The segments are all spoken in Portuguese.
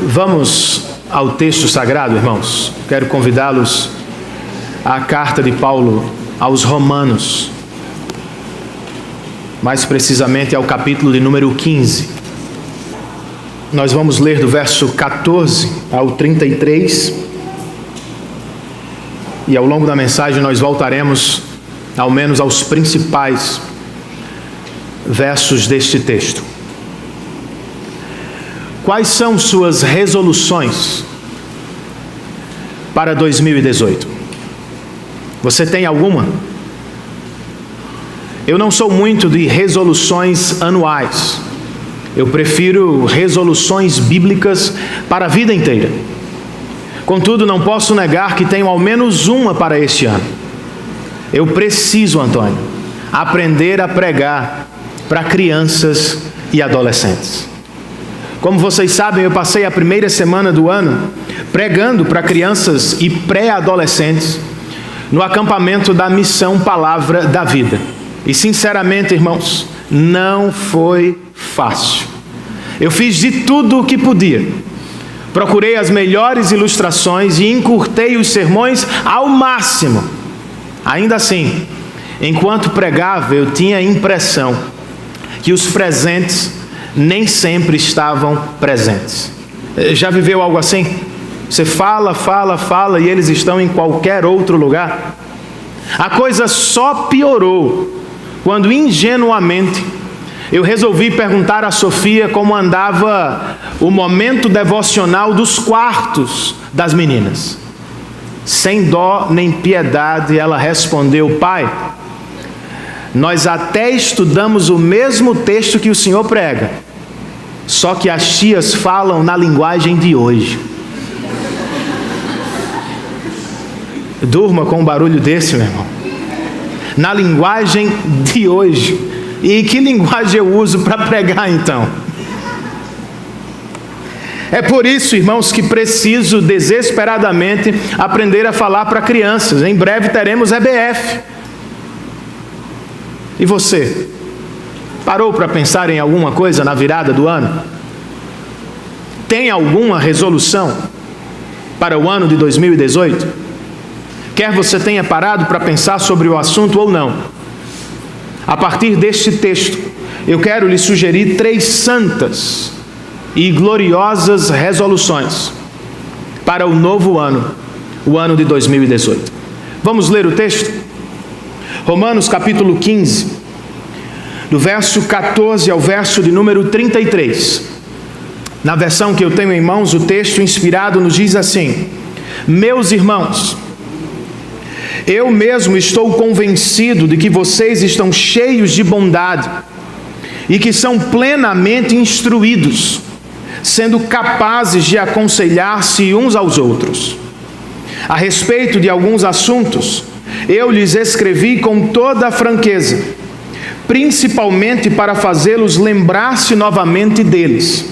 Vamos ao texto sagrado, irmãos. Quero convidá-los à carta de Paulo aos Romanos, mais precisamente ao capítulo de número 15. Nós vamos ler do verso 14 ao 33, e ao longo da mensagem nós voltaremos ao menos aos principais versos deste texto. Quais são suas resoluções para 2018? Você tem alguma? Eu não sou muito de resoluções anuais. Eu prefiro resoluções bíblicas para a vida inteira. Contudo, não posso negar que tenho ao menos uma para este ano. Eu preciso, Antônio, aprender a pregar para crianças e adolescentes. Como vocês sabem, eu passei a primeira semana do ano pregando para crianças e pré-adolescentes no acampamento da Missão Palavra da Vida. E sinceramente, irmãos, não foi fácil. Eu fiz de tudo o que podia. Procurei as melhores ilustrações e encurtei os sermões ao máximo. Ainda assim, enquanto pregava, eu tinha a impressão que os presentes nem sempre estavam presentes. Já viveu algo assim? Você fala e eles estão em qualquer outro lugar? A coisa só piorou quando ingenuamente eu resolvi perguntar a Sofia como andava o momento devocional dos quartos das meninas. Sem dó nem piedade, ela respondeu: pai, nós até estudamos o mesmo texto que o senhor prega, só que as tias falam na linguagem de hoje. Durma com um barulho desse, meu irmão. Na linguagem de hoje. E que linguagem eu uso para pregar, então? É por isso, irmãos, que preciso desesperadamente aprender a falar para crianças. Em breve teremos EBF. E você? Parou para pensar em alguma coisa na virada do ano? Tem alguma resolução para o ano de 2018? Quer você tenha parado para pensar sobre o assunto ou não, a partir deste texto, eu quero lhe sugerir 3 santas e gloriosas resoluções para o novo ano, o ano de 2018. Vamos ler o texto? Romanos capítulo 15, do verso 14 ao verso de número 33. Na versão que eu tenho em mãos, o texto inspirado nos diz assim: meus irmãos, eu mesmo estou convencido de que vocês estão cheios de bondade e que são plenamente instruídos, sendo capazes de aconselhar-se uns aos outros. A respeito de alguns assuntos, eu lhes escrevi com toda a franqueza, principalmente para fazê-los lembrar-se novamente deles,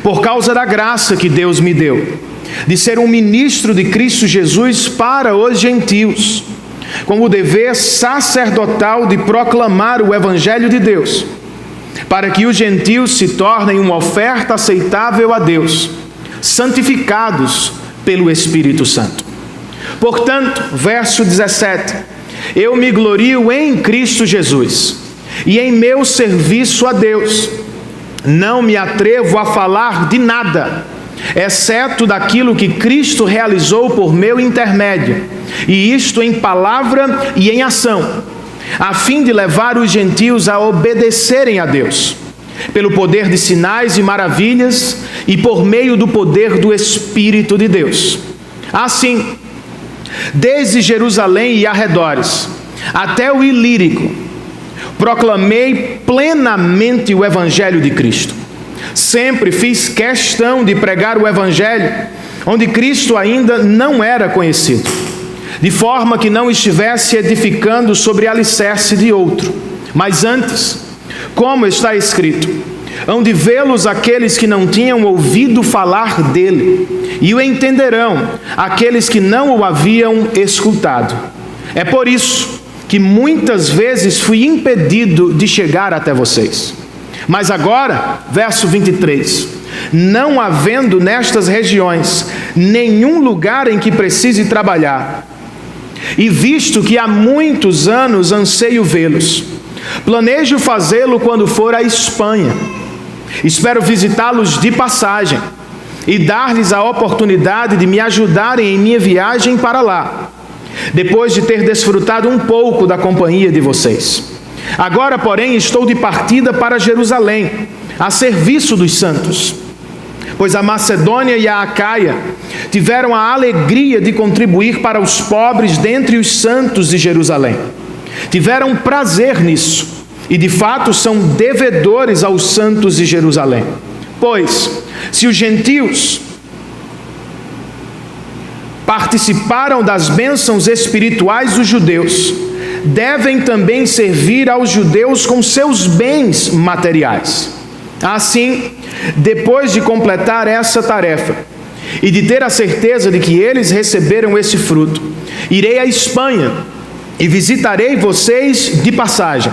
por causa da graça que Deus me deu, de ser um ministro de Cristo Jesus para os gentios, com o dever sacerdotal de proclamar o Evangelho de Deus, para que os gentios se tornem uma oferta aceitável a Deus, santificados pelo Espírito Santo. Portanto, verso 17, eu me glorio em Cristo Jesus e em meu serviço a Deus. Não me atrevo a falar de nada, exceto daquilo que Cristo realizou por meu intermédio, e isto em palavra e em ação, a fim de levar os gentios a obedecerem a Deus, pelo poder de sinais e maravilhas, e por meio do poder do Espírito de Deus. Assim, desde Jerusalém e arredores, até o Ilírico, proclamei plenamente o Evangelho de Cristo. Sempre fiz questão de pregar o Evangelho onde Cristo ainda não era conhecido, de forma que não estivesse edificando sobre alicerce de outro, mas antes, como está escrito, hão de vê-los aqueles que não tinham ouvido falar dele, e o entenderão aqueles que não o haviam escutado. É por isso que muitas vezes fui impedido de chegar até vocês. Mas agora, verso 23, não havendo nestas regiões nenhum lugar em que precise trabalhar. E visto que há muitos anos anseio vê-los, planejo fazê-lo quando for à Espanha. Espero visitá-los de passagem e dar-lhes a oportunidade de me ajudarem em minha viagem para lá, depois de ter desfrutado um pouco da companhia de vocês. Agora, porém, estou de partida para Jerusalém, a serviço dos santos, pois a Macedônia e a Acaia tiveram a alegria de contribuir para os pobres dentre os santos de Jerusalém. Tiveram prazer nisso, e de fato são devedores aos santos de Jerusalém. Pois, se os gentios participaram das bênçãos espirituais dos judeus, devem também servir aos judeus com seus bens materiais. Assim, depois de completar essa tarefa e de ter a certeza de que eles receberam esse fruto, irei à Espanha e visitarei vocês de passagem.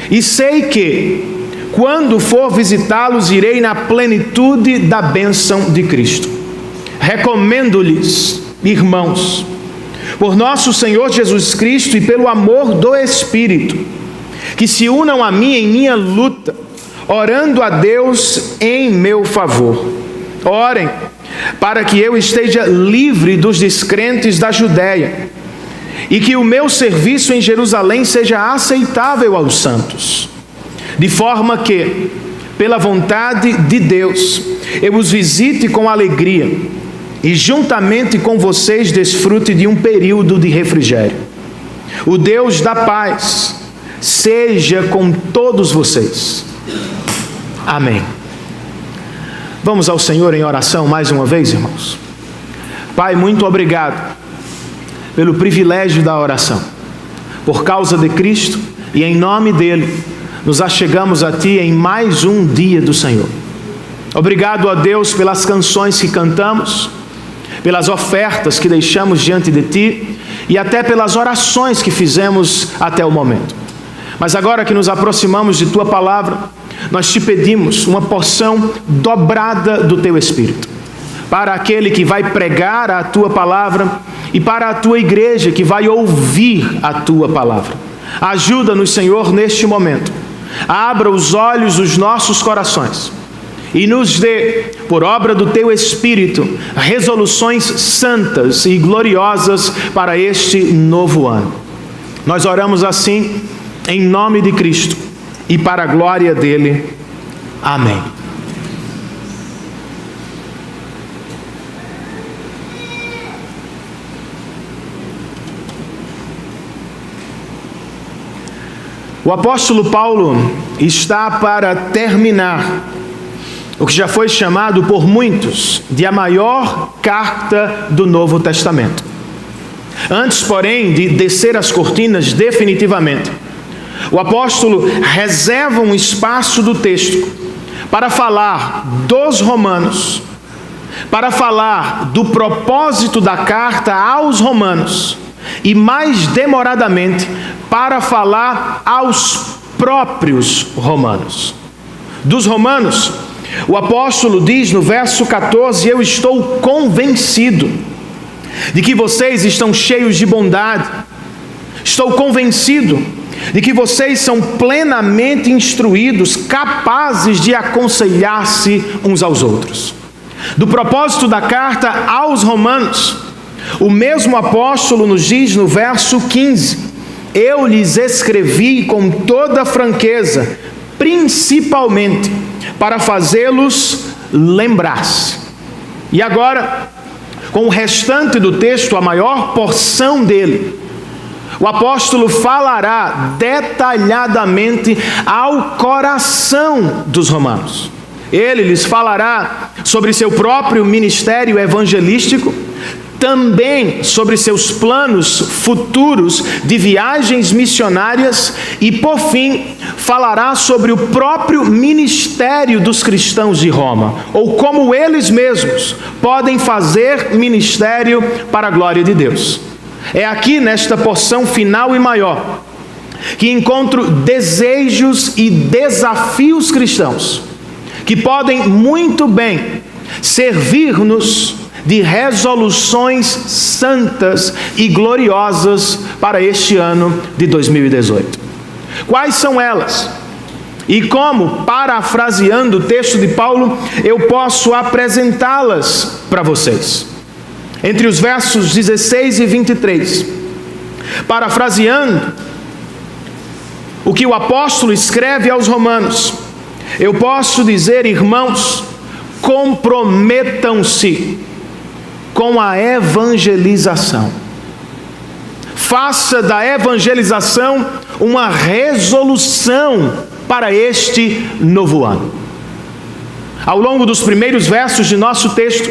E sei que, quando for visitá-los, irei na plenitude da bênção de Cristo. Recomendo-lhes, irmãos, por nosso Senhor Jesus Cristo e pelo amor do Espírito, que se unam a mim em minha luta, orando a Deus em meu favor. Orem para que eu esteja livre dos descrentes da Judéia e que o meu serviço em Jerusalém seja aceitável aos santos, de forma que, pela vontade de Deus, eu os visite com alegria e juntamente com vocês desfrute de um período de refrigério. O Deus da paz seja com todos vocês. Amém. Vamos ao Senhor em oração mais uma vez, irmãos. Pai, muito obrigado pelo privilégio da oração. Por causa de Cristo e em nome dele, nos achegamos a Ti em mais um dia do Senhor. Obrigado a Deus pelas canções que cantamos, pelas ofertas que deixamos diante de Ti e até pelas orações que fizemos até o momento. Mas agora que nos aproximamos de Tua palavra, nós Te pedimos uma porção dobrada do Teu Espírito, para aquele que vai pregar a Tua palavra e para a Tua igreja que vai ouvir a Tua palavra. Ajuda-nos, Senhor, neste momento. Abra os olhos dos nossos corações e nos dê, por obra do Teu Espírito, resoluções santas e gloriosas para este novo ano. Nós oramos assim, em nome de Cristo e para a glória dele. Amém. O apóstolo Paulo está para terminar o que já foi chamado por muitos de a maior carta do Novo Testamento. Antes, porém, de descer as cortinas definitivamente, o apóstolo reserva um espaço do texto para falar dos romanos, para falar do propósito da carta aos romanos e, mais demoradamente, para falar aos próprios romanos. Dos romanos, o apóstolo diz no verso 14: eu estou convencido de que vocês estão cheios de bondade. Estou convencido de que vocês são plenamente instruídos, capazes de aconselhar-se uns aos outros. Do propósito da carta aos romanos, o mesmo apóstolo nos diz no verso 15: eu lhes escrevi com toda franqueza, principalmente para fazê-los lembrar-se. E agora, com o restante do texto, a maior porção dele, o apóstolo falará detalhadamente ao coração dos romanos. Ele lhes falará sobre seu próprio ministério evangelístico, também sobre seus planos futuros de viagens missionárias e, por fim, falará sobre o próprio ministério dos cristãos de Roma, ou como eles mesmos podem fazer ministério para a glória de Deus. É aqui, nesta porção final e maior, que encontro desejos e desafios cristãos que podem muito bem servir-nos de resoluções santas e gloriosas para este ano de 2018. Quais são elas? E como, parafraseando o texto de Paulo, eu posso apresentá-las para vocês? Entre os versos 16 e 23, parafraseando o que o apóstolo escreve aos Romanos, eu posso dizer: irmãos, comprometam-se com a evangelização. Faça da evangelização uma resolução para este novo ano. Ao longo dos primeiros versos de nosso texto,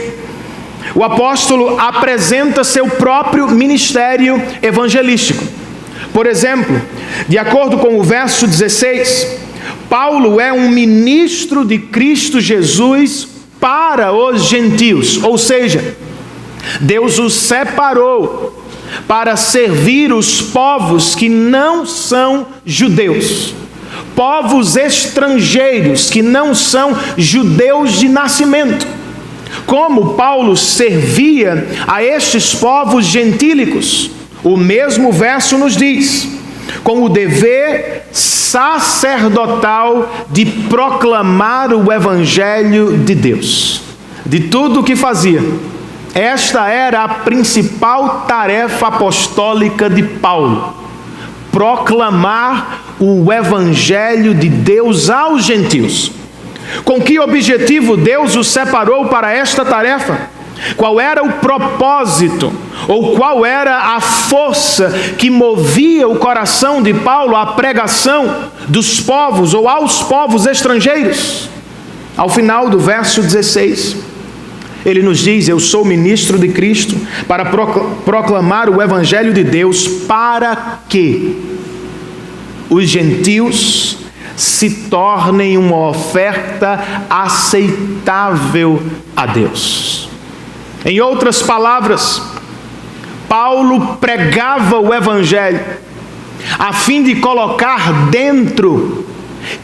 o apóstolo apresenta seu próprio ministério evangelístico. Por exemplo, de acordo com o verso 16, Paulo é um ministro de Cristo Jesus para os gentios, ou seja, Deus o separou para servir os povos que não são judeus, povos estrangeiros que não são judeus de nascimento. Como Paulo servia a estes povos gentílicos, o mesmo verso nos diz, com o dever sacerdotal de proclamar o evangelho de Deus. De tudo o que fazia, esta era a principal tarefa apostólica de Paulo: proclamar o evangelho de Deus aos gentios. Com que objetivo Deus o separou para esta tarefa? Qual era o propósito, ou qual era a força que movia o coração de Paulo à pregação dos povos ou aos povos estrangeiros? Ao final do verso 16, ele nos diz: eu sou ministro de Cristo para proclamar o evangelho de Deus, para que os gentios se tornem uma oferta aceitável a Deus. Em outras palavras, Paulo pregava o evangelho a fim de colocar dentro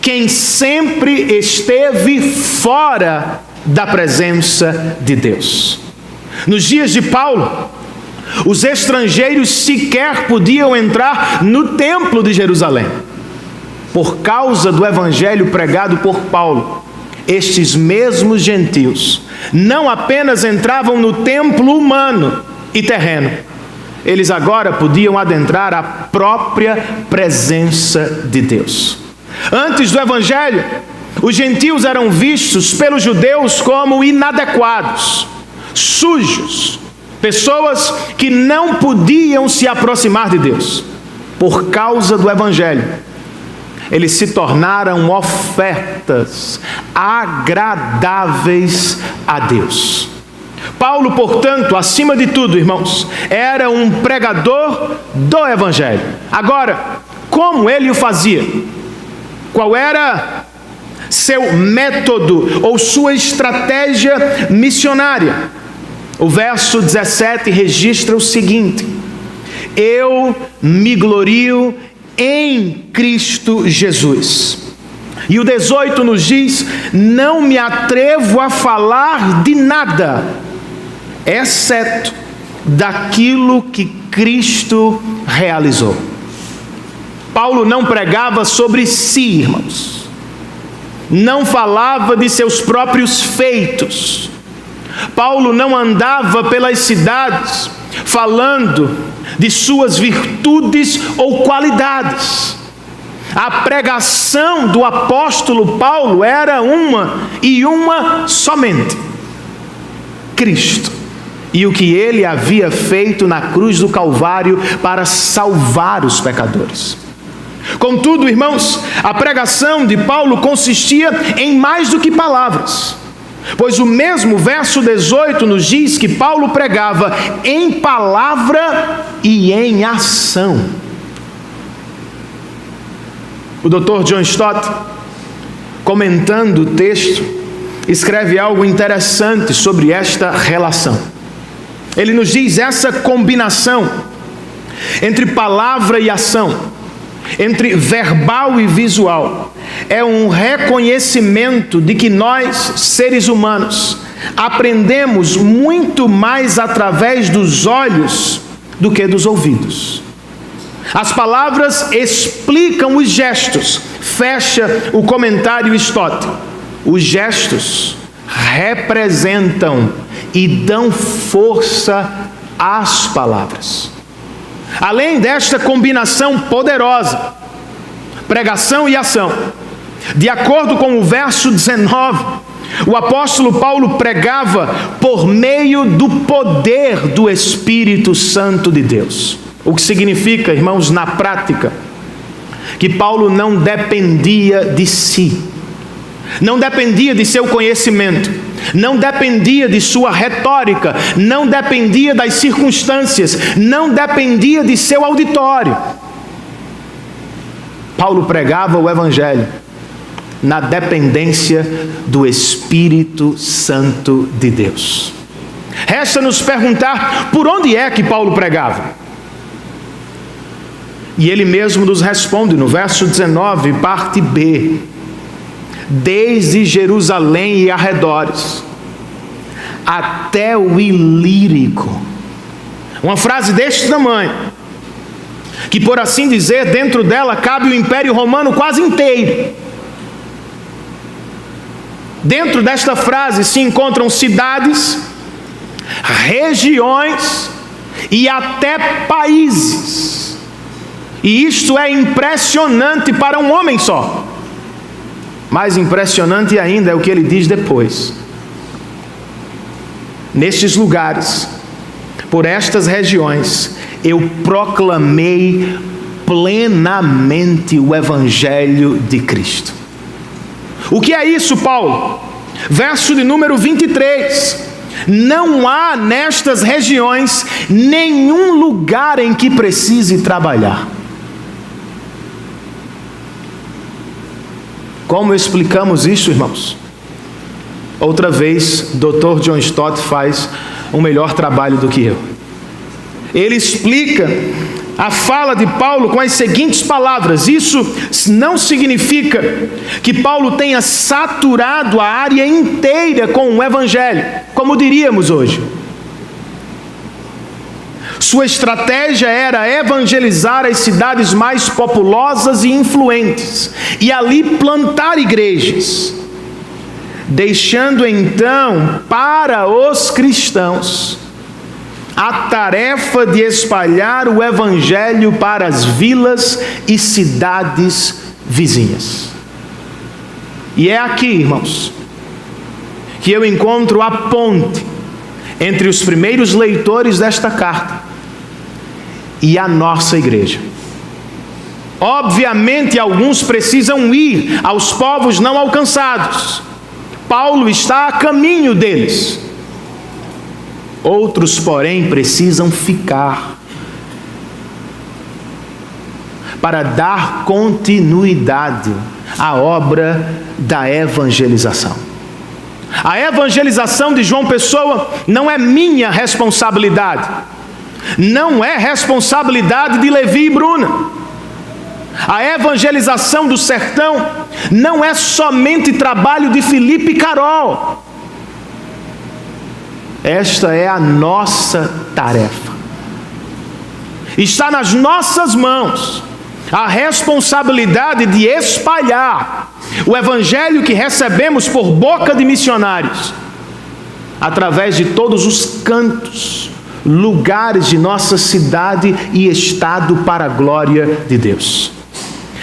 quem sempre esteve fora da presença de Deus. Nos dias de Paulo, os estrangeiros sequer podiam entrar no templo de Jerusalém. Por causa do evangelho pregado por Paulo, estes mesmos gentios não apenas entravam no templo humano e terreno, eles agora podiam adentrar a própria presença de Deus. Antes do evangelho, os gentios eram vistos pelos judeus como inadequados, sujos, pessoas que não podiam se aproximar de Deus. Por causa do evangelho, eles se tornaram ofertas agradáveis a Deus. Paulo, portanto, acima de tudo, irmãos, era um pregador do evangelho. Agora, como ele o fazia? Qual era seu método ou sua estratégia missionária? O verso 17 registra o seguinte: eu me glorio em Cristo Jesus. E o 18 nos diz: não me atrevo a falar de nada, exceto daquilo que Cristo realizou. Paulo não pregava sobre si, irmãos. Não falava de seus próprios feitos. Paulo não andava pelas cidades falando de suas virtudes ou qualidades. A pregação do apóstolo Paulo era uma e uma somente: Cristo e o que ele havia feito na cruz do Calvário para salvar os pecadores. Contudo, irmãos, a pregação de Paulo consistia em mais do que palavras, pois o mesmo verso 18 nos diz que Paulo pregava em palavra e em ação. O Dr. John Stott, comentando o texto, escreve algo interessante sobre esta relação. Ele nos diz: essa combinação entre palavra e ação entre verbal e visual, é um reconhecimento de que nós, seres humanos, aprendemos muito mais através dos olhos do que dos ouvidos. As palavras explicam os gestos. Fecha o comentário Stott. Os gestos representam e dão força às palavras. Além desta combinação poderosa, pregação e ação, de acordo com o verso 19, o apóstolo Paulo pregava por meio do poder do Espírito Santo de Deus. O que significa, irmãos, na prática, que Paulo não dependia de si, não dependia de seu conhecimento, não dependia de sua retórica, não dependia das circunstâncias, não dependia de seu auditório. Paulo pregava o Evangelho na dependência do Espírito Santo de Deus. Resta nos perguntar por onde é que Paulo pregava. E ele mesmo nos responde no verso 19, parte B: desde Jerusalém e arredores, até o Ilírico. Uma frase deste tamanho, que por assim dizer, dentro dela cabe o Império Romano quase inteiro. Dentro desta frase se encontram cidades, regiões e até países. E isto é impressionante para um homem só. Mais impressionante ainda é o que ele diz depois. Nestes lugares, por estas regiões, eu proclamei plenamente o Evangelho de Cristo. O que é isso, Paulo? Verso de número 23. Não há nestas regiões nenhum lugar em que precise trabalhar. Como explicamos isso, irmãos? Outra vez, Dr. John Stott faz um melhor trabalho do que eu. Ele explica a fala de Paulo com as seguintes palavras. Isso não significa que Paulo tenha saturado a área inteira com o Evangelho, como diríamos hoje. Sua estratégia era evangelizar as cidades mais populosas e influentes, e ali plantar igrejas, deixando então para os cristãos a tarefa de espalhar o Evangelho para as vilas e cidades vizinhas. E é aqui, irmãos, que eu encontro a ponte entre os primeiros leitores desta carta e a nossa igreja. Obviamente, alguns precisam ir aos povos não alcançados. Paulo está a caminho deles. Outros, porém, precisam ficar para dar continuidade à obra da evangelização. A evangelização de João Pessoa não é minha responsabilidade, não é responsabilidade de Levi e Bruna. A evangelização do sertão não é somente trabalho de Felipe e Carol. Esta é a nossa tarefa. Está nas nossas mãos a responsabilidade de espalhar o Evangelho que recebemos por boca de missionários, através de todos os cantos, lugares de nossa cidade e estado para a glória de Deus.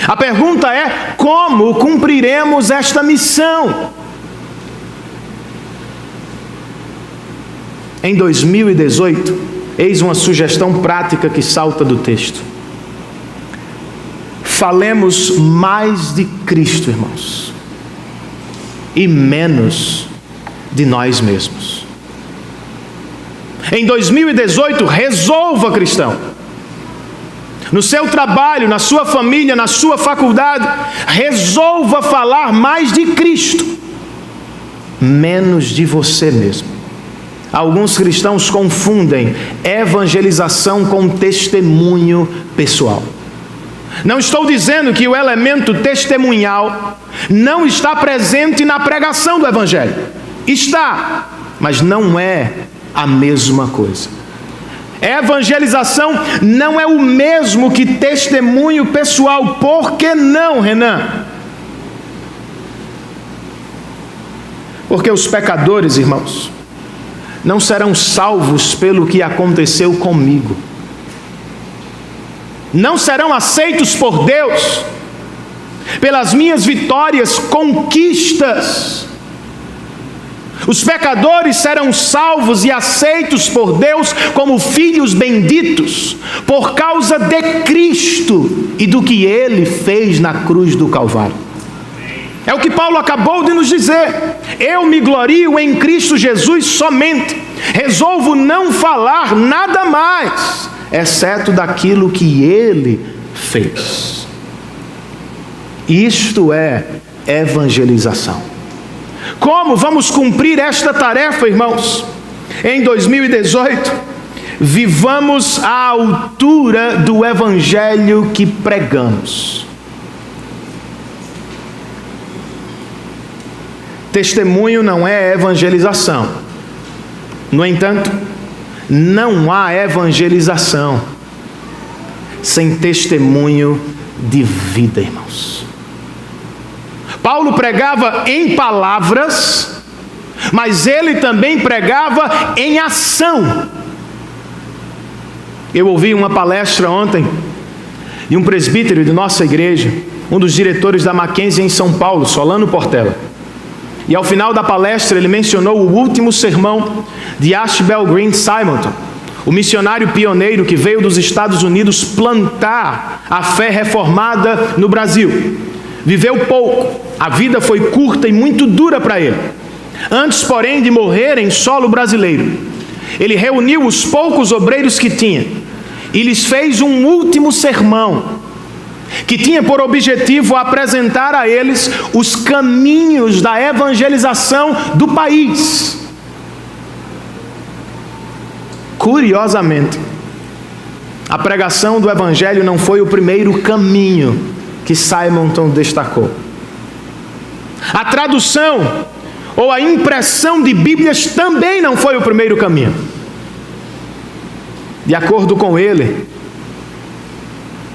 A pergunta é: como cumpriremos esta missão? Em 2018, eis uma sugestão prática que salta do texto. Falemos mais de Cristo, irmãos, e menos de nós mesmos. Em 2018, resolva, cristão, no seu trabalho, na sua família, na sua faculdade, resolva falar mais de Cristo, menos de você mesmo. Alguns cristãos confundem evangelização com testemunho pessoal. Não estou dizendo que o elemento testemunhal não está presente na pregação do Evangelho. Está, mas não é a mesma coisa. Evangelização não é o mesmo que testemunho pessoal. Por que não, Renan? Porque os pecadores, irmãos, não serão salvos pelo que aconteceu comigo. Não serão aceitos por Deus pelas minhas vitórias, conquistas. Os pecadores serão salvos e aceitos por Deus como filhos benditos por causa de Cristo e do que Ele fez na cruz do Calvário. É o que Paulo acabou de nos dizer. Eu me glorio em Cristo Jesus somente. Resolvo não falar nada mais, exceto daquilo que Ele fez. Isto é evangelização. Como vamos cumprir esta tarefa, irmãos? Em 2018, vivamos à altura do evangelho que pregamos. Testemunho não é evangelização. No entanto, não há evangelização sem testemunho de vida, irmãos. Paulo pregava em palavras, mas ele também pregava em ação. Eu ouvi uma palestra ontem de um presbítero de nossa igreja, um dos diretores da Mackenzie em São Paulo, Solano Portela. E ao final da palestra ele mencionou o último sermão de Ashbel Green Simonton, o missionário pioneiro que veio dos Estados Unidos plantar a fé reformada no Brasil. Viveu pouco, a vida foi curta e muito dura para ele. Antes, porém, de morrer em solo brasileiro, ele reuniu os poucos obreiros que tinha e lhes fez um último sermão, que tinha por objetivo apresentar a eles os caminhos da evangelização do país. Curiosamente, a pregação do Evangelho não foi o primeiro caminho que Simonton destacou. A tradução ou a impressão de Bíblias também não foi o primeiro caminho. De acordo com ele,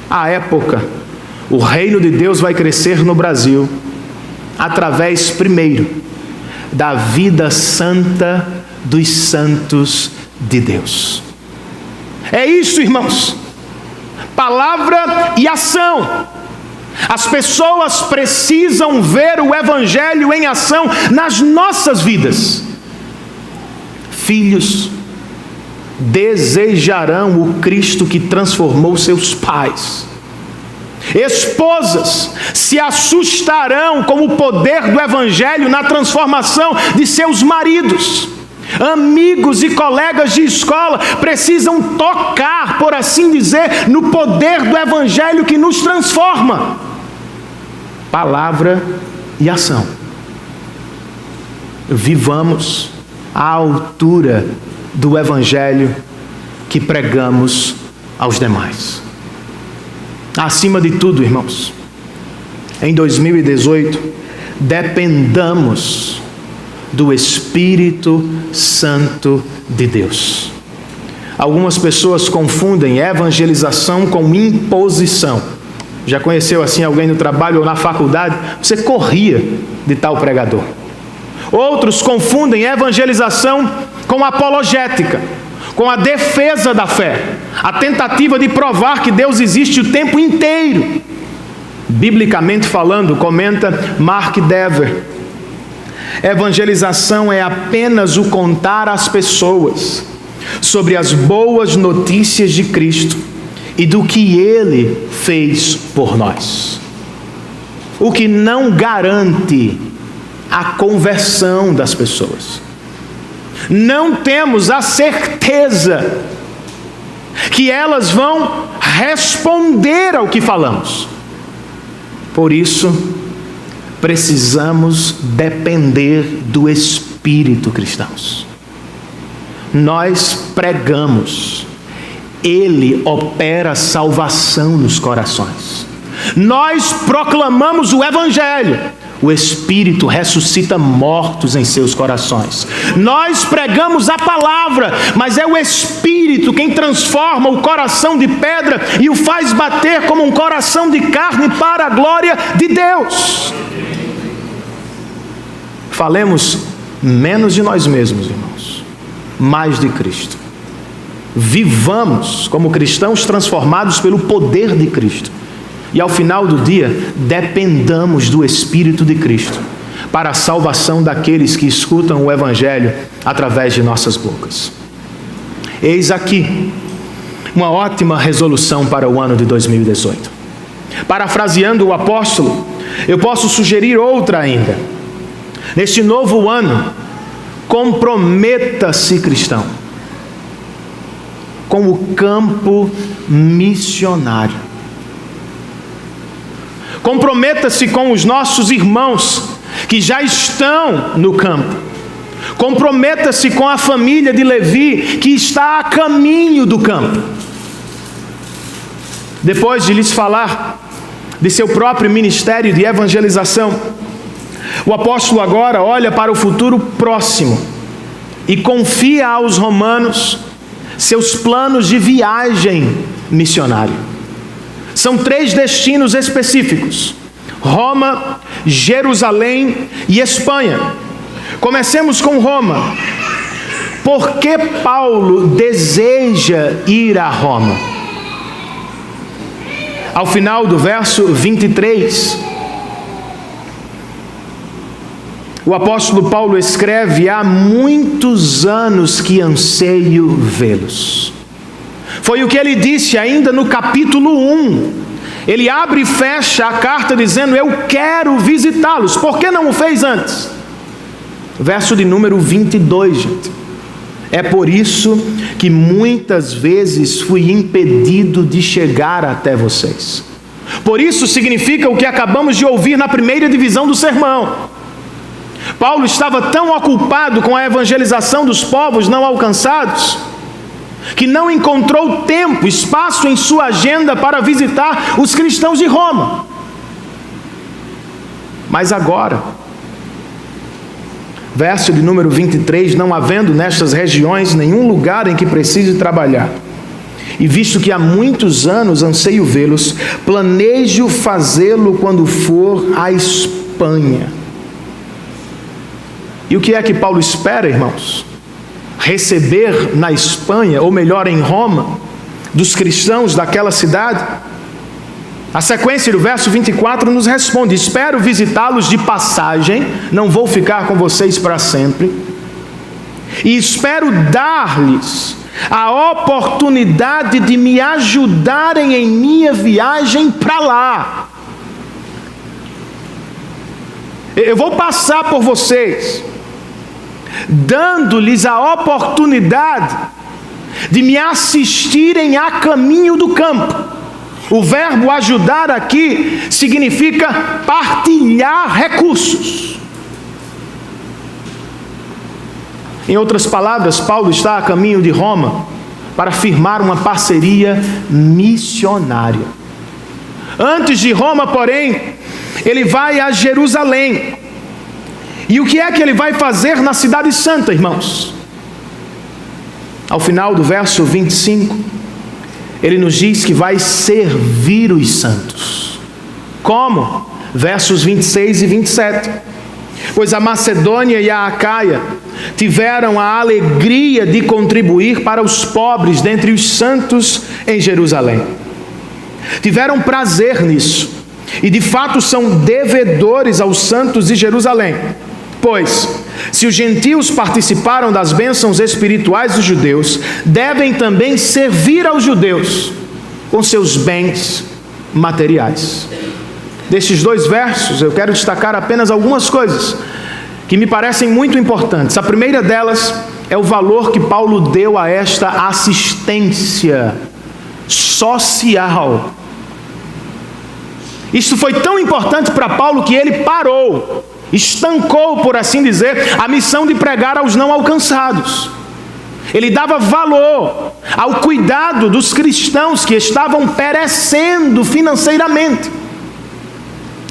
à época, o reino de Deus vai crescer no Brasil através, primeiro, da vida santa dos santos de Deus. É isso, irmãos. Palavra e ação. As pessoas precisam ver o Evangelho em ação nas nossas vidas. Filhos desejarão o Cristo que transformou seus pais. Esposas se assustarão com o poder do Evangelho na transformação de seus maridos. Amigos e colegas de escola precisam tocar, por assim dizer, no poder do Evangelho que nos transforma. Palavra e ação. Vivamos à altura do Evangelho que pregamos aos demais. Acima de tudo, irmãos, em 2018, dependamos do Espírito Santo de Deus. Algumas pessoas confundem evangelização com imposição. Já conheceu assim alguém no trabalho ou na faculdade? Você corria de tal pregador. Outros confundem evangelização com apologética, com a defesa da fé, a tentativa de provar que Deus existe o tempo inteiro. Biblicamente falando, comenta Mark Dever, evangelização é apenas o contar às pessoas sobre as boas notícias de Cristo e do que Ele fez por nós. O que não garante a conversão das pessoas. Não temos a certeza que elas vão responder ao que falamos. Por isso, precisamos depender do Espírito, cristãos. Nós pregamos, Ele opera salvação nos corações. Nós proclamamos o Evangelho. O Espírito ressuscita mortos em seus corações. Nós pregamos a palavra, mas é o Espírito quem transforma o coração de pedra e o faz bater como um coração de carne para a glória de Deus. Falemos menos de nós mesmos, irmãos, mais de Cristo. Vivamos como cristãos transformados pelo poder de Cristo. E ao final do dia, dependamos do Espírito de Cristo para a salvação daqueles que escutam o Evangelho através de nossas bocas. Eis aqui uma ótima resolução para o ano de 2018. Parafraseando o apóstolo, eu posso sugerir outra ainda. Neste novo ano, comprometa-se, cristão, com o campo missionário. Comprometa-se com os nossos irmãos que já estão no campo. Comprometa-se com a família de Levi que está a caminho do campo. Depois de lhes falar de seu próprio ministério de evangelização, o apóstolo agora olha para o futuro próximo e confia aos romanos seus planos de viagem missionária. São 3 destinos específicos: Roma, Jerusalém e Espanha. Comecemos com Roma. Por que Paulo deseja ir a Roma? Ao final do verso 23, o apóstolo Paulo escreve: há muitos anos que anseio vê-los. Foi o que ele disse ainda no capítulo 1. Ele abre e fecha a carta dizendo: eu quero visitá-los. Por que não o fez antes? Verso de número 22, gente. É por isso que muitas vezes fui impedido de chegar até vocês. Por isso significa o que acabamos de ouvir na primeira divisão do sermão. Paulo estava tão ocupado com a evangelização dos povos não alcançados que não encontrou tempo, espaço em sua agenda para visitar os cristãos de Roma. Mas agora, verso de número 23, não havendo nestas regiões nenhum lugar em que precise trabalhar, e visto que há muitos anos anseio vê-los, planejo fazê-lo quando for à Espanha. E o que é que Paulo espera, irmãos? Receber na Espanha, ou melhor, em Roma, dos cristãos daquela cidade? A sequência do verso 24 nos responde: espero visitá-los de passagem, não vou ficar com vocês para sempre, e espero dar-lhes a oportunidade de me ajudarem em minha viagem para lá. Eu vou passar por vocês, dando-lhes a oportunidade de me assistirem a caminho do campo. O verbo ajudar aqui significa partilhar recursos. Em outras palavras, Paulo está a caminho de Roma para firmar uma parceria missionária. Antes de Roma, porém, ele vai a Jerusalém. E o que é que ele vai fazer na cidade santa, irmãos? Ao final do verso 25, ele nos diz que vai servir os santos. Como? Versos 26 e 27. Pois a Macedônia e a Acaia tiveram a alegria de contribuir para os pobres dentre os santos em Jerusalém. Tiveram prazer nisso, e de fato são devedores aos santos de Jerusalém. Pois, se os gentios participaram das bênçãos espirituais dos judeus, devem também servir aos judeus com seus bens materiais. Destes 2 versos, eu quero destacar apenas algumas coisas que me parecem muito importantes. A primeira delas é o valor que Paulo deu a esta assistência social. Isso foi tão importante para Paulo que ele parou, estancou, por assim dizer, a missão de pregar aos não alcançados. Ele dava valor ao cuidado dos cristãos que estavam perecendo financeiramente.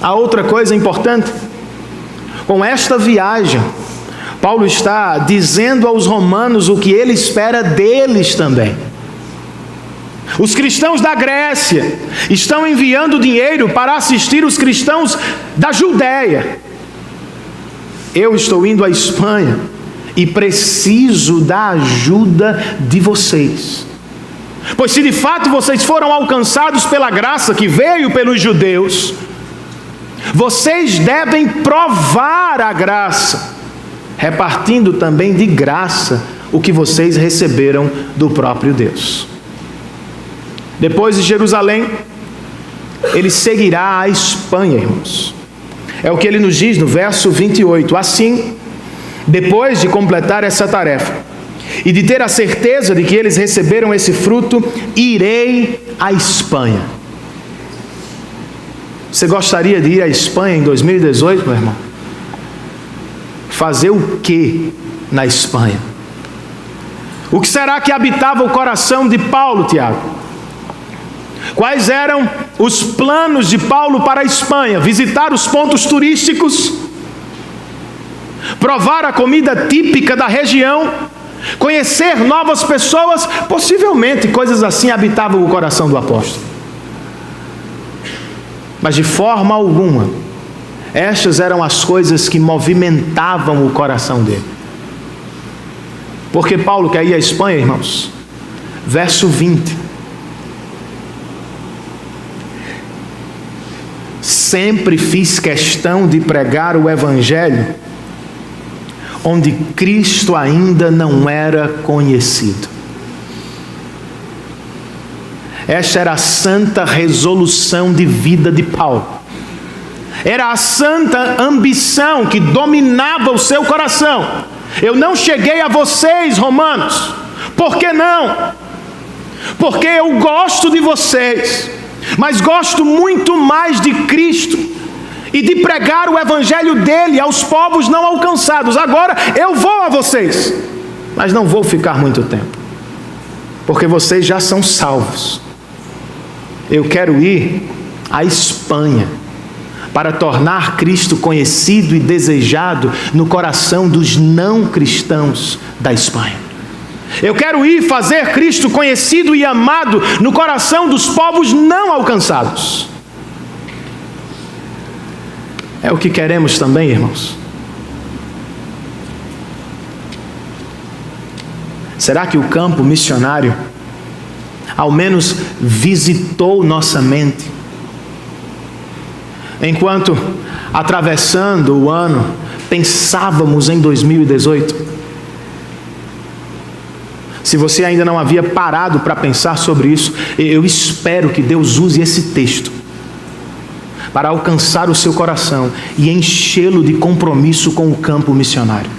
A outra coisa importante, com esta viagem, Paulo está dizendo aos romanos o que ele espera deles também. Os cristãos da Grécia estão enviando dinheiro para assistir os cristãos da Judéia. Eu estou indo à Espanha e preciso da ajuda de vocês. Pois se de fato vocês foram alcançados pela graça que veio pelos judeus, vocês devem provar a graça, repartindo também de graça o que vocês receberam do próprio Deus. Depois de Jerusalém, ele seguirá à Espanha, irmãos. É o que ele nos diz no verso 28. Assim, depois de completar essa tarefa e de ter a certeza de que eles receberam esse fruto, irei à Espanha. Você gostaria de ir à Espanha em 2018, meu irmão? Fazer o que na Espanha? O que será que habitava o coração de Paulo, Tiago? Quais eram os planos de Paulo para a Espanha? Visitar os pontos turísticos, provar a comida típica da região, conhecer novas pessoas, possivelmente coisas assim habitavam o coração do apóstolo. Mas de forma alguma, estas eram as coisas que movimentavam o coração dele. Porque Paulo quer ir à Espanha, irmãos? Verso 20. Sempre fiz questão de pregar o Evangelho onde Cristo ainda não era conhecido. Esta era a santa resolução de vida de Paulo. Era a santa ambição que dominava o seu coração. Eu não cheguei a vocês, romanos. Por que não? Porque eu gosto de vocês, mas gosto muito mais de Cristo e de pregar o Evangelho dele aos povos não alcançados. Agora eu vou a vocês, mas não vou ficar muito tempo, porque vocês já são salvos. Eu quero ir à Espanha para tornar Cristo conhecido e desejado no coração dos não cristãos da Espanha. Eu quero ir fazer Cristo conhecido e amado no coração dos povos não alcançados. É o que queremos também, irmãos. Será que o campo missionário ao menos visitou nossa mente? Enquanto atravessando o ano, pensávamos em 2018. Se você ainda não havia parado para pensar sobre isso, eu espero que Deus use esse texto para alcançar o seu coração e enchê-lo de compromisso com o campo missionário.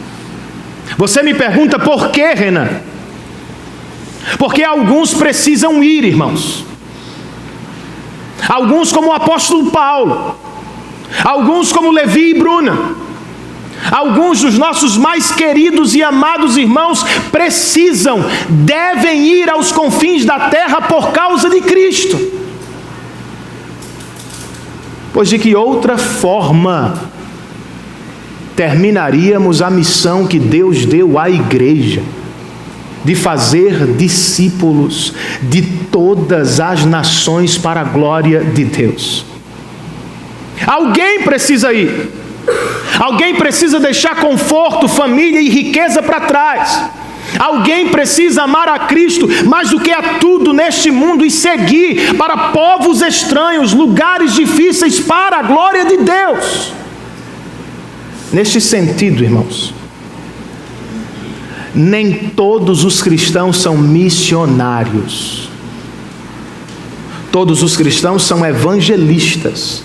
Você me pergunta por quê, Renan? Porque alguns precisam ir, irmãos. Alguns como o apóstolo Paulo, alguns como Levi e Bruna, alguns dos nossos mais queridos e amados irmãos precisam, devem ir aos confins da terra por causa de Cristo. Pois de que outra forma terminaríamos a missão que Deus deu à igreja, de fazer discípulos de todas as nações para a glória de Deus? Alguém precisa ir. Alguém precisa deixar conforto, família e riqueza para trás. Alguém precisa amar a Cristo mais do que a tudo neste mundo e seguir para povos estranhos, lugares difíceis para a glória de Deus. Neste sentido, irmãos, nem todos os cristãos são missionários. Todos os cristãos são evangelistas.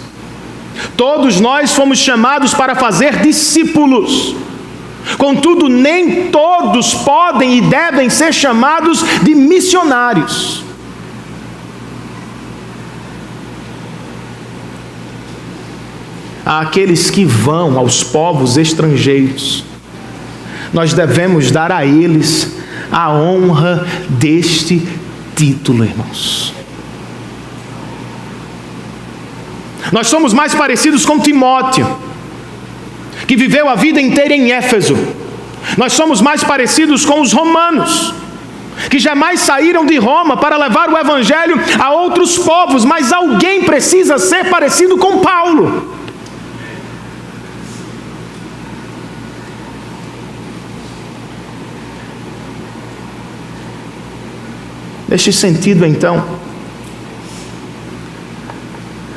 Todos nós fomos chamados para fazer discípulos. Contudo, nem todos podem e devem ser chamados de missionários. Àqueles que vão aos povos estrangeiros, nós devemos dar a eles a honra deste título, irmãos. Nós somos mais parecidos com Timóteo, que viveu a vida inteira em Éfeso. Nós somos mais parecidos com os romanos, que jamais saíram de Roma para levar o evangelho a outros povos, mas alguém precisa ser parecido com Paulo. Neste sentido, então,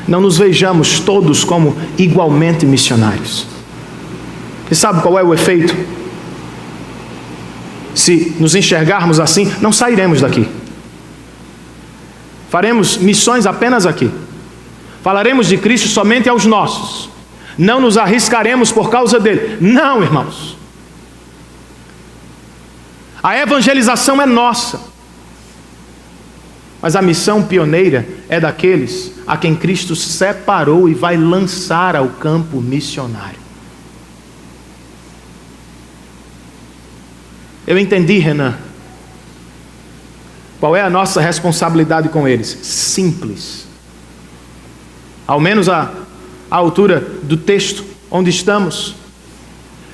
não nos vejamos todos como igualmente missionários. E sabe qual é o efeito? Se nos enxergarmos assim, não sairemos daqui. Faremos missões apenas aqui. Falaremos de Cristo somente aos nossos. Não nos arriscaremos por causa dele. Não, irmãos. A evangelização é nossa. Mas a missão pioneira é daqueles a quem Cristo separou e vai lançar ao campo missionário. Eu entendi, Renan. Qual é a nossa responsabilidade com eles? Simples. Ao menos à altura do texto onde estamos.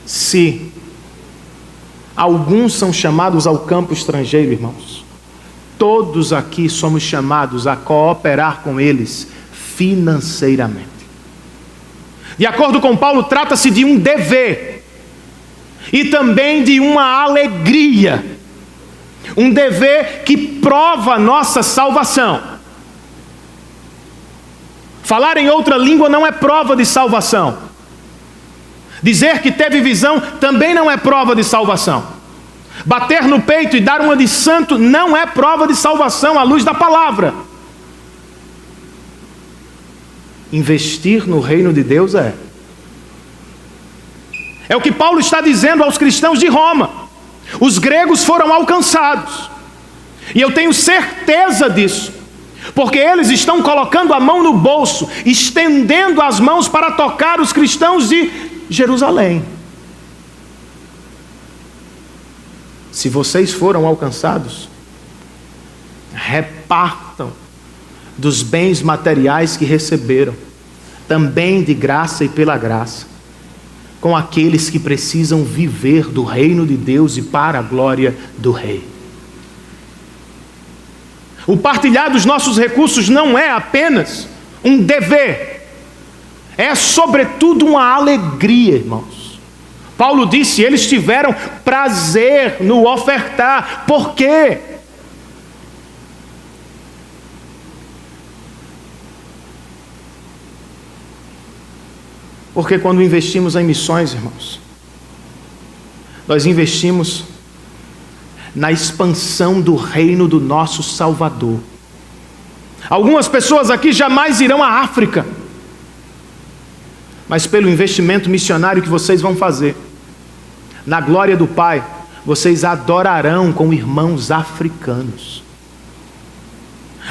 Se alguns são chamados ao campo estrangeiro, irmãos, todos aqui somos chamados a cooperar com eles financeiramente. De acordo com Paulo, trata-se de um dever e também de uma alegria. Um dever que prova a nossa salvação. Falar em outra língua não é prova de salvação. Dizer que teve visão também não é prova de salvação. Bater no peito e dar uma de santo não é prova de salvação à luz da palavra. Investir no reino de Deus é. É o que Paulo está dizendo aos cristãos de Roma. Os gregos foram alcançados. E eu tenho certeza disso. Porque eles estão colocando a mão no bolso, estendendo as mãos para tocar os cristãos de Jerusalém. Se vocês foram alcançados, repartam dos bens materiais que receberam, também de graça e pela graça, com aqueles que precisam viver do reino de Deus e para a glória do Rei. O partilhar dos nossos recursos não é apenas um dever, é sobretudo uma alegria, irmãos. Paulo disse, eles tiveram prazer no ofertar. Por quê? Porque quando investimos em missões, irmãos, nós investimos na expansão do reino do nosso Salvador. Algumas pessoas aqui jamais irão à África, mas pelo investimento missionário que vocês vão fazer, na glória do Pai, vocês adorarão com irmãos africanos.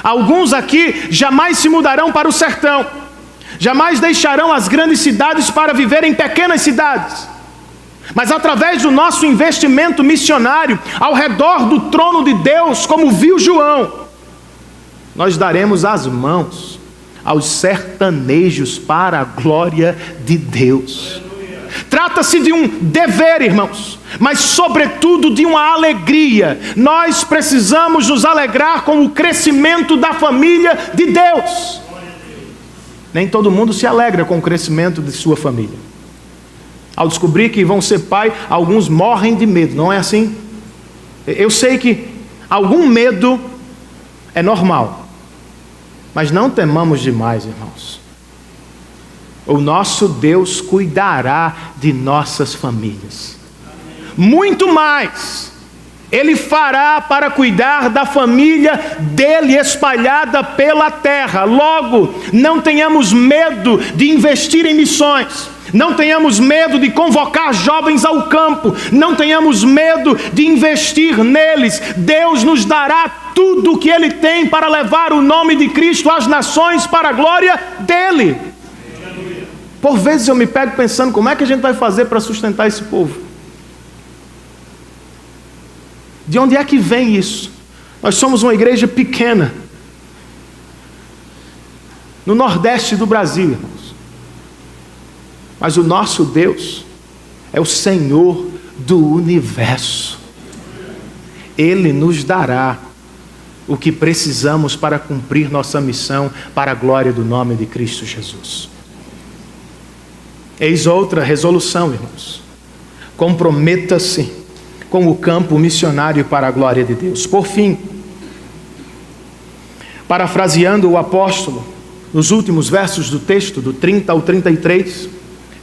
Alguns aqui jamais se mudarão para o sertão, jamais deixarão as grandes cidades para viver em pequenas cidades. Mas através do nosso investimento missionário, ao redor do trono de Deus, como viu João, nós daremos as mãos aos sertanejos para a glória de Deus. Trata-se de um dever, irmãos, mas sobretudo de uma alegria. Nós precisamos nos alegrar com o crescimento da família de Deus. Nem todo mundo se alegra com o crescimento de sua família. Ao descobrir que vão ser pai, alguns morrem de medo, não é assim? Eu sei que algum medo é normal, mas não temamos demais, irmãos. O nosso Deus cuidará de nossas famílias. Muito mais Ele fará para cuidar da família dele espalhada pela terra. Logo, não tenhamos medo de investir em missões. Não tenhamos medo de convocar jovens ao campo. Não tenhamos medo de investir neles. Deus nos dará tudo o que Ele tem para levar o nome de Cristo às nações para a glória dEle. Por vezes eu me pego pensando, como é que a gente vai fazer para sustentar esse povo? De onde é que vem isso? Nós somos uma igreja pequena. no Nordeste do Brasil, irmãos. Mas o nosso Deus é o Senhor do universo. Ele nos dará o que precisamos para cumprir nossa missão para a glória do nome de Cristo Jesus. Eis outra resolução, irmãos. Comprometa-se com o campo missionário para a glória de Deus. Por fim, parafraseando o apóstolo, nos últimos versos do texto, do 30 ao 33,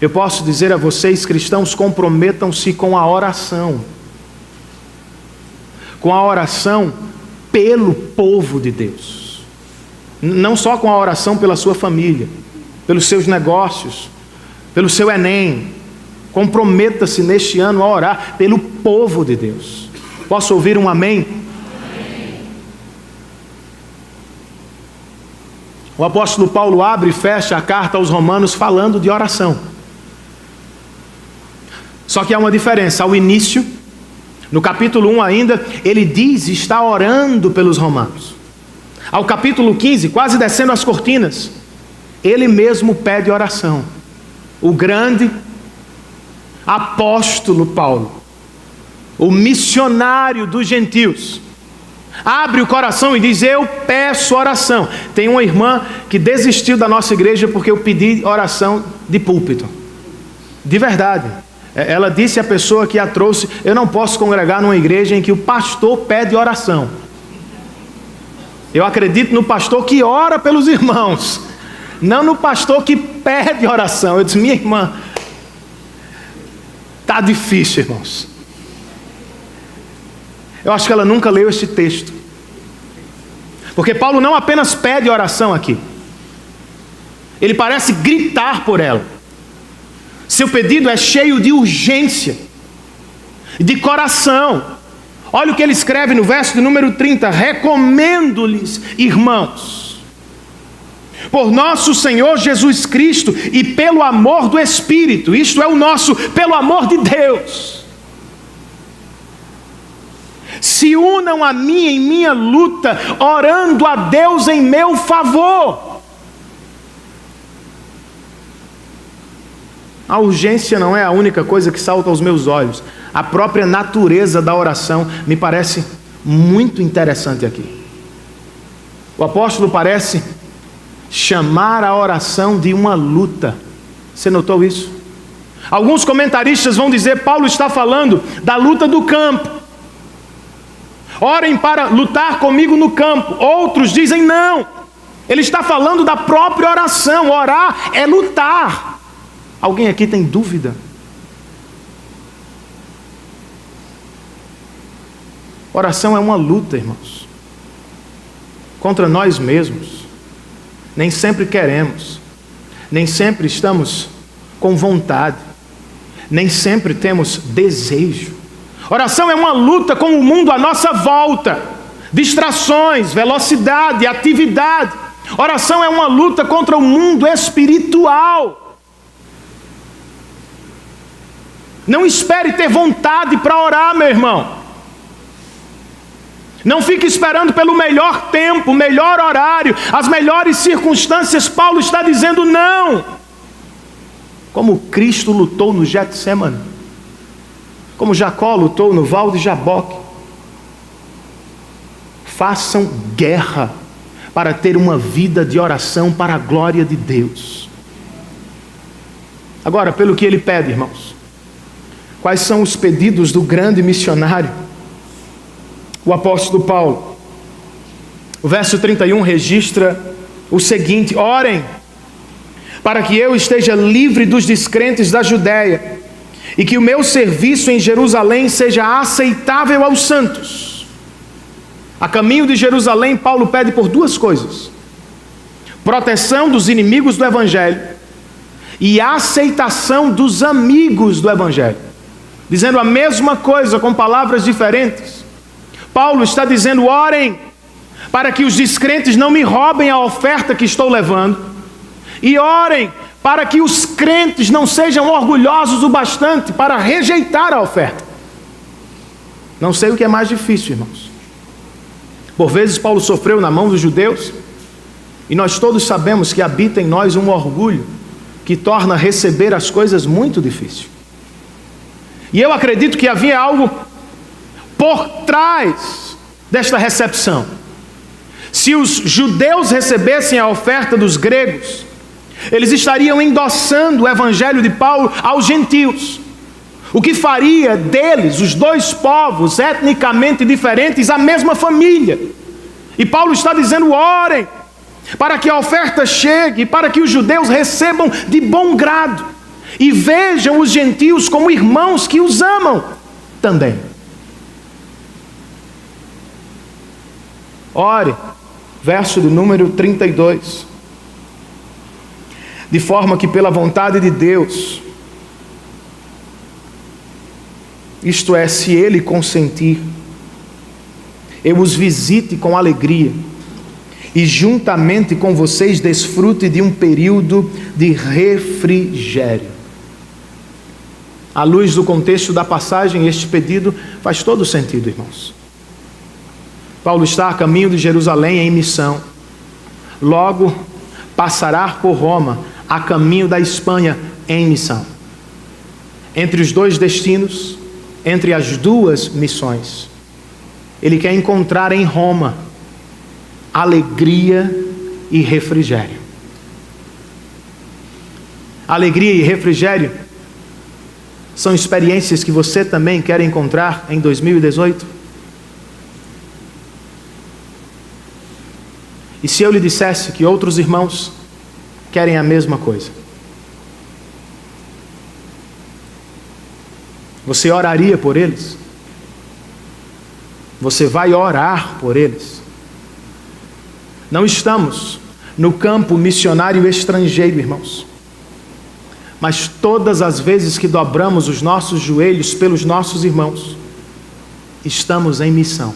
eu posso dizer a vocês, cristãos, comprometam-se com a oração. Com a oração pelo povo de Deus. Não só com a oração pela sua família, pelos seus negócios, pelo seu Enem. Comprometa-se neste ano a orar pelo povo de Deus. Posso ouvir um amém? Amém. O apóstolo Paulo abre e fecha a carta aos Romanos falando de oração. Só que há uma diferença. Ao início, no capítulo 1 ainda, ele diz estar orando pelos romanos. Ao capítulo 15, quase descendo as cortinas, ele mesmo pede oração. O grande apóstolo Paulo, o missionário dos gentios, abre o coração e diz: eu peço oração. Tem uma irmã que desistiu da nossa igreja porque eu pedi oração de púlpito. De verdade. Ela disse à pessoa que a trouxe: eu não posso congregar numa igreja em que o pastor pede oração. Eu acredito no pastor que ora pelos irmãos, não no pastor que pede oração. Eu disse: minha irmã, está difícil, irmãos. Eu acho que ela nunca leu este texto, porque Paulo não apenas pede oração aqui, ele parece gritar por ela. Seu pedido é cheio de urgência, de coração. Olha o que ele escreve no verso de número 30. Recomendo-lhes, irmãos, por nosso Senhor Jesus Cristo e pelo amor do Espírito, isto é o nosso, pelo amor de Deus, se unam a mim em minha luta, orando a Deus em meu favor. A urgência não é a única coisa que salta aos meus olhos. A própria natureza da oração me parece muito interessante aqui. O apóstolo parece chamar a oração de uma luta. Você notou isso? Alguns comentaristas vão dizer: Paulo está falando da luta do campo. Orem para lutar comigo no campo. Outros dizem não. Ele está falando da própria oração. Orar é lutar. Alguém aqui tem dúvida? Oração é uma luta, irmãos, contra nós mesmos. Nem sempre queremos, nem sempre estamos com vontade, nem sempre temos desejo. Oração é uma luta com o mundo à nossa volta, distrações, velocidade, atividade. Oração é uma luta contra o mundo espiritual. Não espere ter vontade para orar, meu irmão. Não fique esperando pelo melhor tempo, melhor horário, as melhores circunstâncias. Paulo está dizendo não. Como Cristo lutou no Getsemane, como Jacó lutou no Val de Jaboque. Façam guerra para ter uma vida de oração para a glória de Deus. Agora, pelo que ele pede, irmãos, quais são os pedidos do grande missionário, o apóstolo Paulo? O verso 31 registra o seguinte: orem para que eu esteja livre dos descrentes da Judéia e que o meu serviço em Jerusalém seja aceitável aos santos. A caminho de Jerusalém, Paulo pede por duas coisas: proteção dos inimigos do Evangelho e aceitação dos amigos do Evangelho. Dizendo a mesma coisa com palavras diferentes. Paulo está dizendo: orem para que os descrentes não me roubem a oferta que estou levando, e orem para que os crentes não sejam orgulhosos o bastante para rejeitar a oferta. Não sei o que é mais difícil, irmãos. Por vezes Paulo sofreu na mão dos judeus, E nós todos sabemos que habita em nós um orgulho que torna receber as coisas muito difícil. E eu acredito que havia algo por trás desta recepção. Se os judeus recebessem a oferta dos gregos, eles estariam endossando o evangelho de Paulo aos gentios, o que faria deles, os dois povos etnicamente diferentes, a mesma família. E Paulo está dizendo: orem para que a oferta chegue, para que os judeus recebam de bom grado e vejam os gentios como irmãos que os amam também. Ore, verso de número 32. De forma que pela vontade de Deus, isto é, se Ele consentir, eu os visite com alegria e juntamente com vocês desfrute de um período de refrigério. À luz do contexto da passagem, este pedido faz todo sentido, irmãos. Paulo está a caminho de Jerusalém em missão. Logo, passará por Roma, a caminho da Espanha em missão. Entre os dois destinos, entre as duas missões, ele quer encontrar em Roma alegria e refrigério. Alegria e refrigério são experiências que você também quer encontrar em 2018? E se eu lhe dissesse que outros irmãos querem a mesma coisa, você oraria por eles? Você vai orar por eles? Não estamos no campo missionário estrangeiro, irmãos. Mas todas as vezes que dobramos os nossos joelhos pelos nossos irmãos, estamos em missão.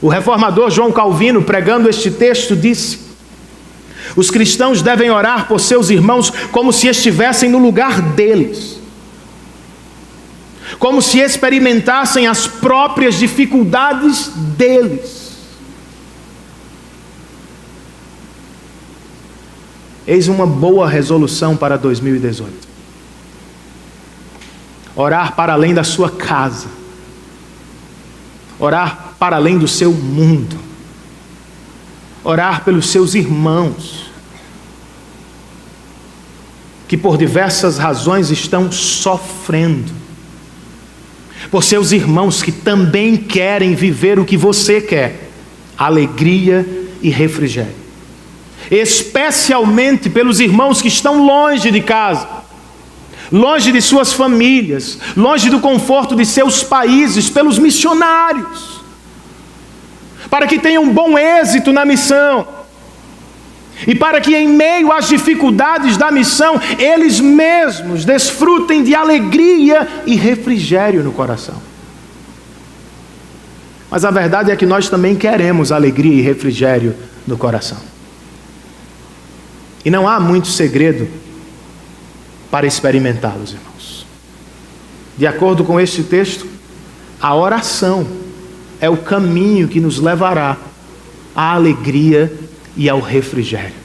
O reformador João Calvino, pregando este texto, disse: os cristãos devem orar por seus irmãos como se estivessem no lugar deles, como se experimentassem as próprias dificuldades deles. Eis uma boa resolução para 2018. Orar para além da sua casa. Orar para além do seu mundo. Orar pelos seus irmãos, que por diversas razões estão sofrendo. Por seus irmãos que também querem viver o que você quer: alegria e refrigério. Especialmente pelos irmãos que estão longe de casa, longe de suas famílias, longe do conforto de seus países, pelos missionários, para que tenham bom êxito na missão, e para que em meio às dificuldades da missão, eles mesmos desfrutem de alegria e refrigério no coração. Mas a verdade é que nós também queremos alegria e refrigério no coração. E não há muito segredo para experimentá-los, irmãos. De acordo com este texto, a oração é o caminho que nos levará à alegria e ao refrigério.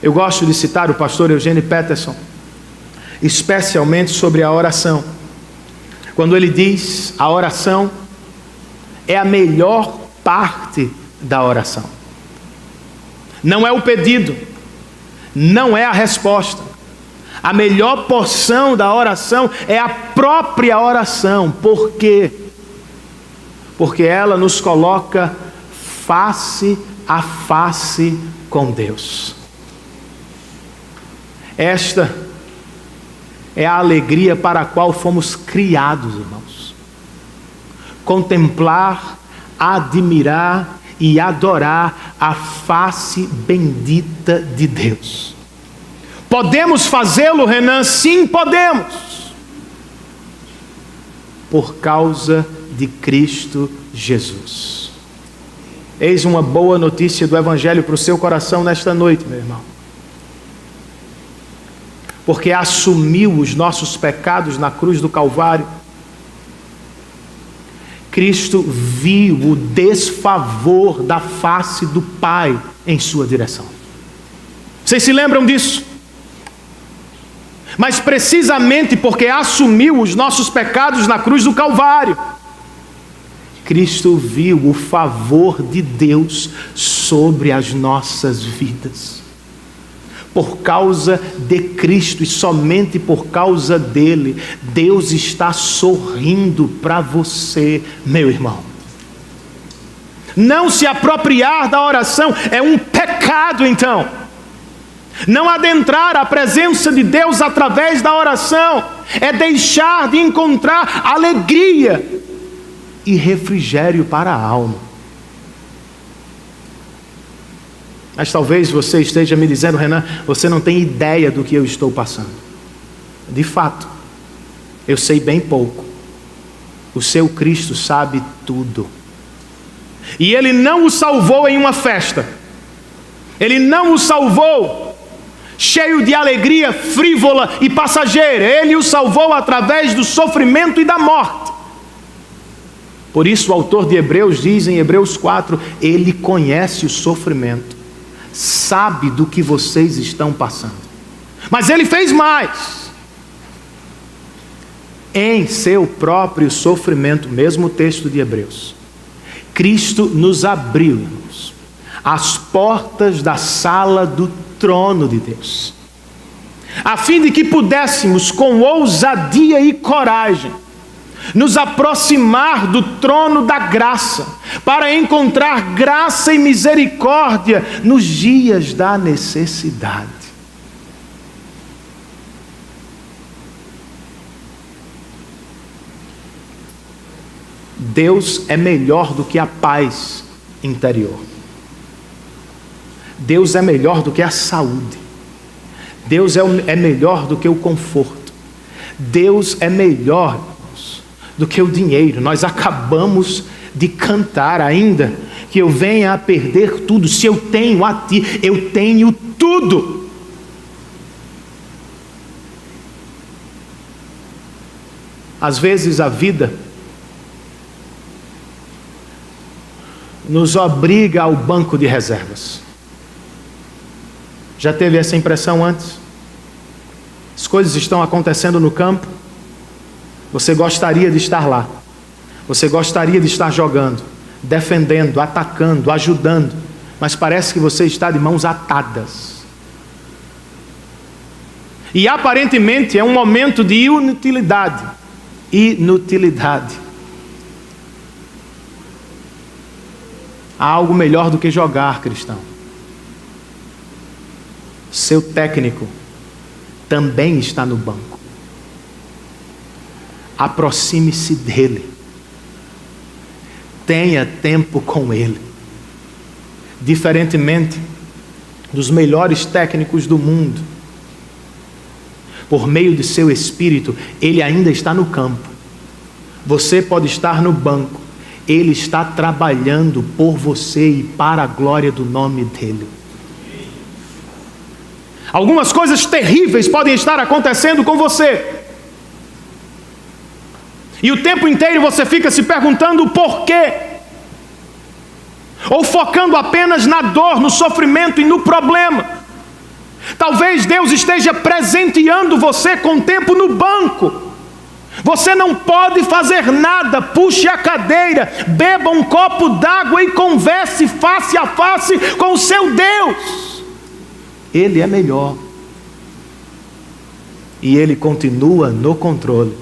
Eu gosto de citar o pastor Eugene Peterson, especialmente sobre a oração, quando ele diz: a oração é a melhor parte da oração. Não é o pedido, não é a resposta. A melhor porção da oração é a própria oração. Por quê? Porque ela nos coloca face a face com Deus. Esta é a alegria para a qual fomos criados, irmãos. Contemplar, admirar e adorar a face bendita de Deus. Podemos fazê-lo, Renan? Sim, podemos. Por causa de Cristo Jesus. Eis uma boa notícia do Evangelho para o seu coração nesta noite, meu irmão. Porque assumiu os nossos pecados na cruz do Calvário. Cristo viu o desfavor da face do Pai em sua direção. Vocês se lembram disso? Mas precisamente porque assumiu os nossos pecados na cruz do Calvário, Cristo viu o favor de Deus sobre as nossas vidas. Por causa de Cristo e somente por causa dele, Deus está sorrindo para você, meu irmão. Não se apropriar da oração é um pecado, então. Não adentrar a presença de Deus através da oração é deixar de encontrar alegria e refrigério para a alma. Mas talvez você esteja me dizendo: Renan, você não tem ideia do que eu estou passando. De fato, eu sei bem pouco. O seu Cristo sabe tudo. E Ele não o salvou em uma festa. Ele não o salvou cheio de alegria frívola e passageira. Ele o salvou através do sofrimento e da morte. Por isso o autor de Hebreus diz em Hebreus 4, Ele conhece o sofrimento, sabe do que vocês estão passando. Mas Ele fez mais. Em seu próprio sofrimento, mesmo texto de Hebreus, Cristo nos abriu, irmãos, as portas da sala do trono de Deus, a fim de que pudéssemos com ousadia e coragem nos aproximar do trono da graça, para encontrar graça e misericórdia nos dias da necessidade. Deus é melhor do que a paz interior. Deus é melhor do que a saúde. Deus é melhor do que o conforto. Deus é melhor do que o dinheiro. Nós acabamos de cantar: ainda que eu venha a perder tudo, se eu tenho a ti, eu tenho tudo. Às vezes a vida nos obriga ao banco de reservas. Já teve essa impressão antes? As coisas estão acontecendo no campo, você gostaria de estar lá, você gostaria de estar jogando, defendendo, atacando, ajudando, mas parece que você está de mãos atadas. E aparentemente é um momento de inutilidade. Há algo melhor do que jogar, cristão. Seu técnico também está no banco. Aproxime-se dele. Tenha tempo com ele. Diferentemente dos melhores técnicos do mundo, por meio de seu espírito, ele ainda está no campo. Você pode estar no banco. Ele está trabalhando por você e para a glória do nome dele. Algumas coisas terríveis podem estar acontecendo com você, e o tempo inteiro você fica se perguntando o porquê, ou focando apenas na dor, no sofrimento e no problema. Talvez Deus esteja presenteando você com tempo no banco. Você não pode fazer nada. Puxe a cadeira, beba um copo d'água e converse face a face com o seu Deus. Ele é melhor. E Ele continua no controle.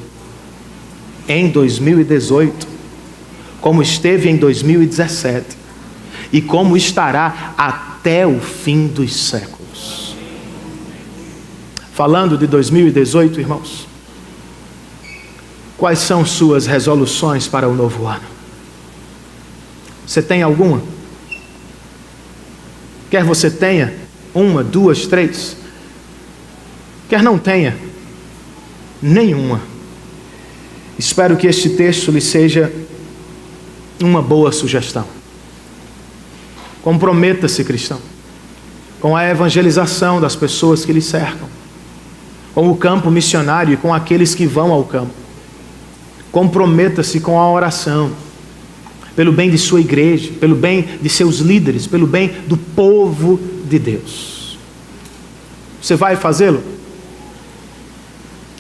Em 2018, como esteve em 2017, e como estará até o fim dos séculos. Falando de 2018, irmãos, quais são suas resoluções para o novo ano? Você tem alguma? Quer você tenha uma, duas, três, quer não tenha nenhuma, espero que este texto lhe seja uma boa sugestão. Comprometa-se, cristão, com a evangelização das pessoas que lhe cercam, com o campo missionário e com aqueles que vão ao campo. Comprometa-se com a oração. pelo bem de sua igreja, pelo bem de seus líderes, pelo bem do povo de Deus. Você vai fazê-lo?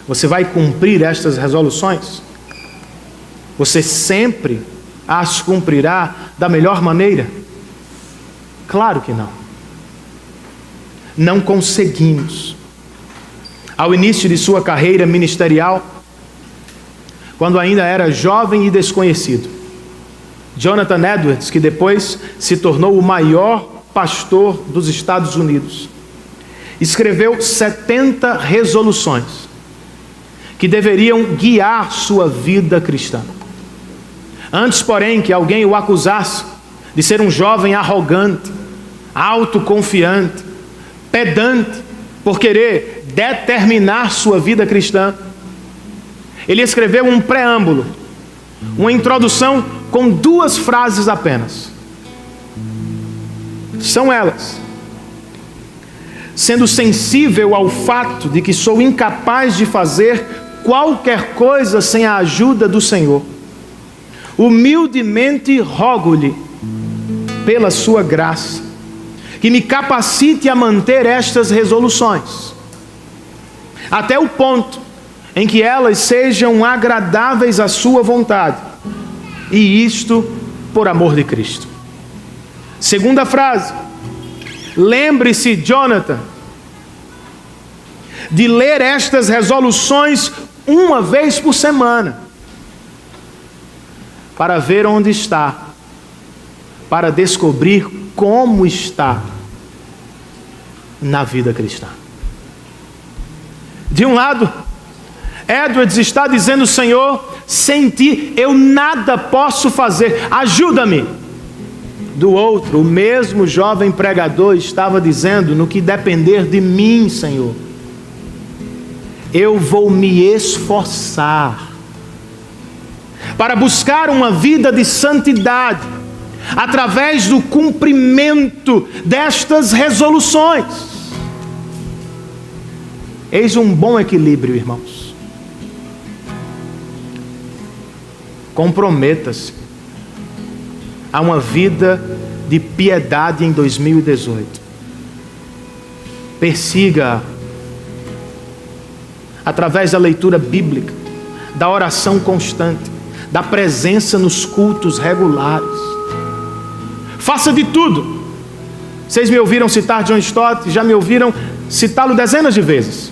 Você vai cumprir estas resoluções? Você sempre as cumprirá da melhor maneira? Claro que não. Não conseguimos. Ao início de sua carreira ministerial, quando ainda era jovem e desconhecido, Jonathan Edwards, que depois se tornou o maior pastor dos Estados Unidos, escreveu 70 resoluções que deveriam guiar sua vida cristã. Antes, porém, que alguém o acusasse de ser um jovem arrogante, autoconfiante, pedante, por querer determinar sua vida cristã, ele escreveu um preâmbulo, uma introdução com 2 frases apenas. São elas: sendo sensível ao fato de que sou incapaz de fazer qualquer coisa sem a ajuda do Senhor, humildemente rogo-lhe, pela sua graça, que me capacite a manter estas resoluções, até o ponto em que elas sejam agradáveis à sua vontade, e isto por amor de Cristo. Segunda frase: lembre-se, Jonathan, de ler estas resoluções uma vez por semana, para ver onde está, para descobrir como está na vida cristã. De um lado, Edwards está dizendo: Senhor, sem ti eu nada posso fazer, ajuda-me. Do outro, o mesmo jovem pregador estava dizendo: no que depender de mim, Senhor, eu vou me esforçar para buscar uma vida de santidade, através do cumprimento destas resoluções. Eis um bom equilíbrio, irmãos. Comprometa-se a uma vida de piedade em 2018. Persiga-a através da leitura bíblica, da oração constante, da presença nos cultos regulares. Faça de tudo. Vocês me ouviram citar John Stott, já me ouviram citá-lo dezenas de vezes.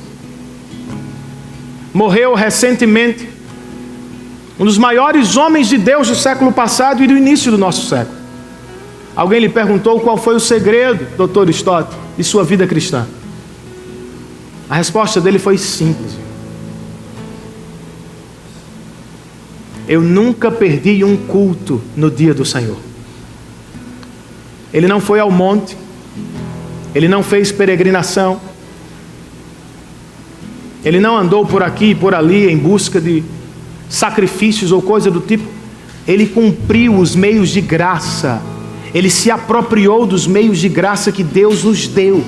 Morreu recentemente um dos maiores homens de Deus do século passado e do início do nosso século. Alguém lhe perguntou qual foi o segredo, Dr. Stott, de sua vida cristã. A resposta dele foi simples: eu nunca perdi um culto no dia do Senhor. Ele não foi ao monte, ele não fez peregrinação, ele não andou por aqui e por ali em busca de sacrifícios ou coisa do tipo. Ele cumpriu os meios de graça, ele se apropriou dos meios de graça que Deus nos deu.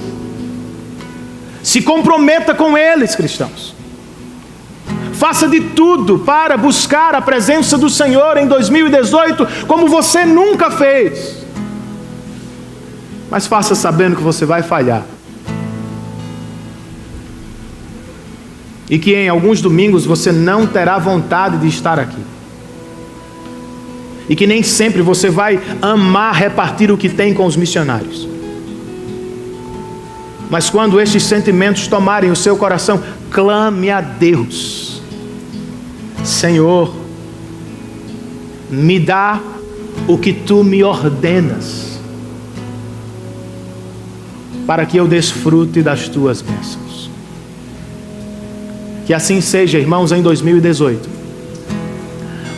Se comprometa com eles, cristãos. Faça de tudo para buscar a presença do Senhor em 2018, como você nunca fez. Mas faça sabendo que você vai falhar. E que em alguns domingos você não terá vontade de estar aqui. E que nem sempre você vai amar repartir o que tem com os missionários. Mas quando estes sentimentos tomarem o seu coração, clame a Deus: Senhor, me dá o que tu me ordenas, para que eu desfrute das tuas bênçãos. Que assim seja, irmãos, em 2018,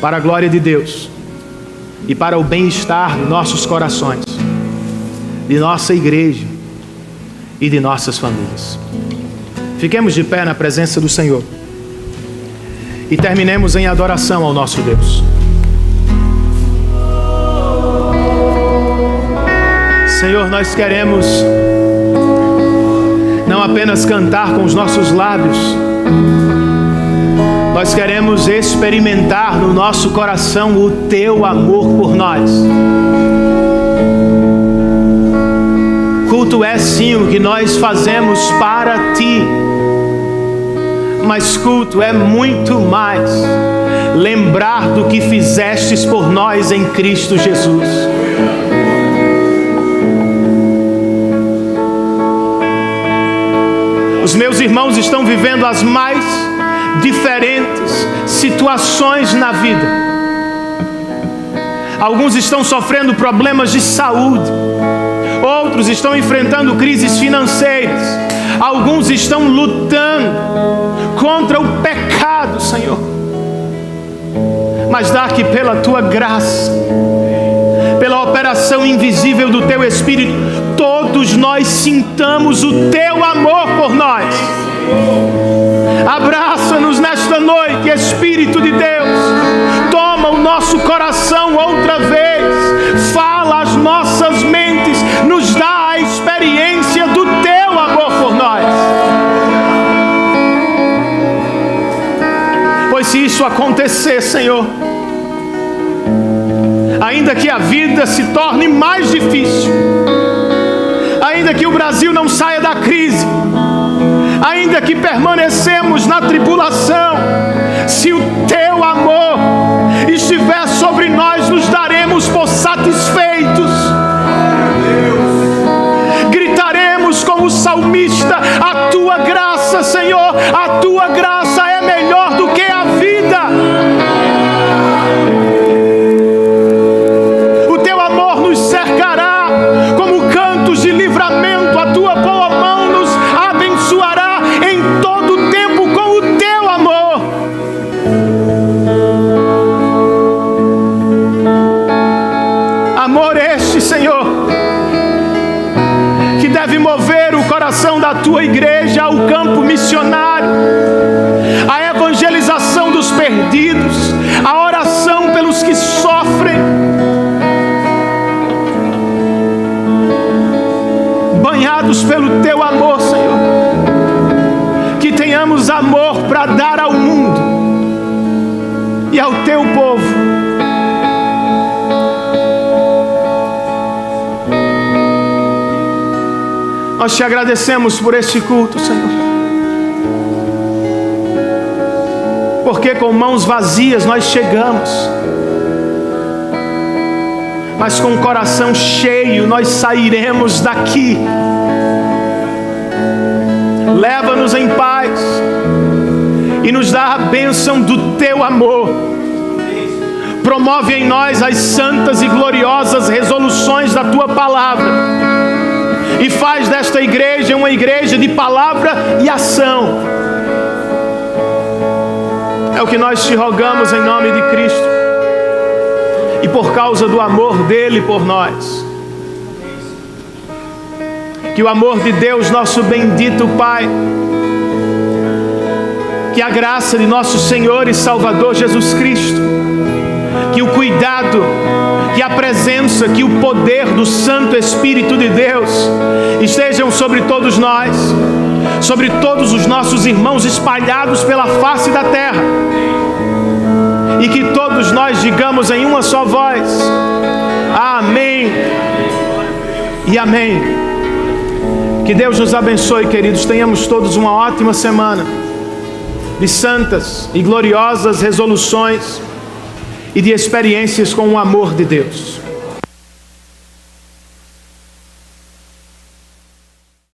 para a glória de Deus e para o bem-estar de nossos corações, de nossa igreja e de nossas famílias. Fiquemos de pé na presença do Senhor e terminemos em adoração ao nosso Deus. Senhor, nós queremos não apenas cantar com os nossos lábios, Nós queremos experimentar no nosso coração o Teu amor por nós. Culto é sim o que nós fazemos para Ti, mas culto é muito mais lembrar do que fizestes por nós em Cristo Jesus. Os meus irmãos estão vivendo as mais diferentes situações na vida. Alguns estão sofrendo problemas de saúde, outros estão enfrentando crises financeiras, alguns estão lutando contra o pecado, Senhor. Mas dá que pela Tua graça, pela operação invisível do Teu Espírito, todos nós sintamos o Teu amor por nós. Abraça-nos nesta noite, Espírito de Deus. Toma o nosso coração outra vez. Fala às nossas mentes. Nos dá a experiência do Teu amor por nós. Pois se isso acontecer, Senhor, ainda que a vida se torne mais difícil, ainda que o Brasil não saia da crise, ainda que permanecemos na tribulação, se o Teu amor estiver sobre nós, nos daremos por satisfeitos. Gritaremos como o salmista: a Tua graça, Senhor, a Tua graça é melhor do que a vida. O Teu amor nos cercará como cantos de livramento, a Tua boa mão nos abençoará em todo o tempo com o Teu amor. Amor este, Senhor, que deve mover o coração da Tua igreja ao campo missionário, a evangelização dos perdidos, a oração pelos que sofrem. Banhados pelo Teu amor, Senhor, que tenhamos amor para dar ao mundo e ao Teu povo. Nós Te agradecemos por este culto, Senhor, porque com mãos vazias nós chegamos, mas com o coração cheio nós sairemos daqui. Leva-nos em paz e nos dá a bênção do Teu amor. Promove em nós as santas e gloriosas resoluções da Tua palavra e faz desta igreja uma igreja de palavra e ação. É o que nós Te rogamos em nome de Cristo e por causa do amor dEle por nós. Que o amor de Deus, nosso bendito Pai, que a graça de nosso Senhor e Salvador Jesus Cristo, que o cuidado, que a presença, que o poder do Santo Espírito de Deus estejam sobre todos nós, sobre todos os nossos irmãos espalhados pela face da terra, e que todos nós digamos em uma só voz: amém e amém. Que Deus nos abençoe, queridos. Tenhamos todos uma ótima semana de santas e gloriosas resoluções e de experiências com o amor de Deus.